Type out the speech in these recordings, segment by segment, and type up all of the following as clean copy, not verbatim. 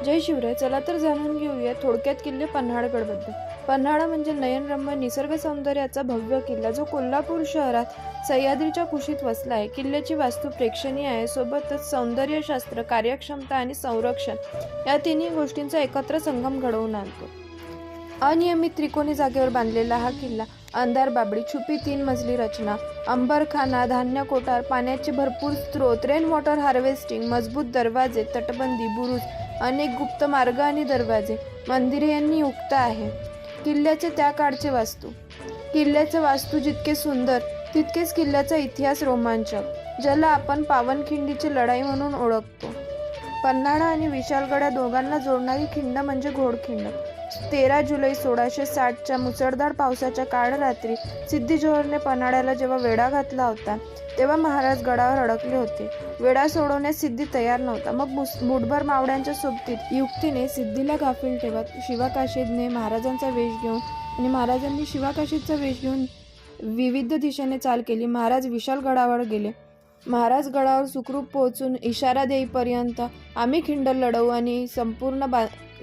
जय शिवराय. चला तर जाणून घेऊया थोडक्यात किल्ले पन्हाळगडबद्दल. पन्हाळा म्हणजे नयनरम्य निसर्ग सौंदर्याचा भव्य किल्ला जो कोल्हापूर शहरात सह्याद्रीच्या कुशीत वसला आहे. किल्ल्याची वास्तू प्रेक्षणीय आहे, सोबतच सौंदर्यशास्त्र, कार्यक्षमता आणि संरक्षण या तिन्ही गोष्टींचा एकत्र संगम घडवून आणतो. अनियमित त्रिकोणी जागेवर बांधलेला हा किल्ला अंधार बाबडी, छुपी 3 मजली रचना, अंबरखाना, धान्य कोठार, पाण्याचे भरपूर स्रोत, रेन वॉटर हार्वेस्टिंग, मजबूत दरवाजे, तटबंदी, बुरुज, अनेक गुप्त मार्ग आणि दरवाजे, मंदिरे यांनी युक्त आहे. किल्ल्याचे त्या काळचे वास्तू. किल्ल्याचे वास्तू जितके सुंदर तितकेच किल्ल्याचा इतिहास रोमांचक, ज्याला आपण पावनखिंडीची लढाई म्हणून ओळखतो. पन्हाळा आणि विशाळगड या दोघांना जोडणारी खिंड म्हणजे घोडखिंड. 13 जुलै 1660च्या मुसळधार पावसाच्या काळ रात्री सिद्दी जोहरने पन्हाळ्याला जेव्हा वेढा घातला होता तेव्हा महाराज गडावर अडकले होते. वेढा सोडवण्यास सिद्धी तयार नव्हता. मग मुठभर मावळ्यांच्या सोबतीत युक्तीने सिद्धीला गाफील ठेवत शिवाकाशीदने महाराजांचा वेश घेऊन आणि महाराजांनी शिवाकाशीदचा वेश घेऊन विविध दिशेने चाल केली. महाराज विशाळगडावर गेले. महाराज गडावर सुखरूप पोहोचून इशारा देईपर्यंत आम्ही खिंड लढवू आणि संपूर्ण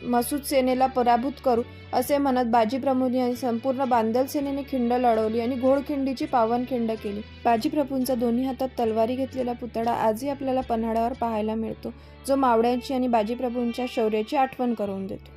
मसूद सेनेला पराभूत करू असे म्हणत बाजी प्रभूंनी आणि संपूर्ण बांदल सेनेने खिंड लढवली आणि घोडखिंडीची पावनखिंड केली. बाजी प्रभूंचा दोन्ही हातात तलवारी घेतलेला पुतळा आजही आपल्याला पन्हाळ्यावर पाहायला मिळतो, जो मावळ्यांची आणि बाजी प्रभूंच्या शौर्याची आठवण करून देतो.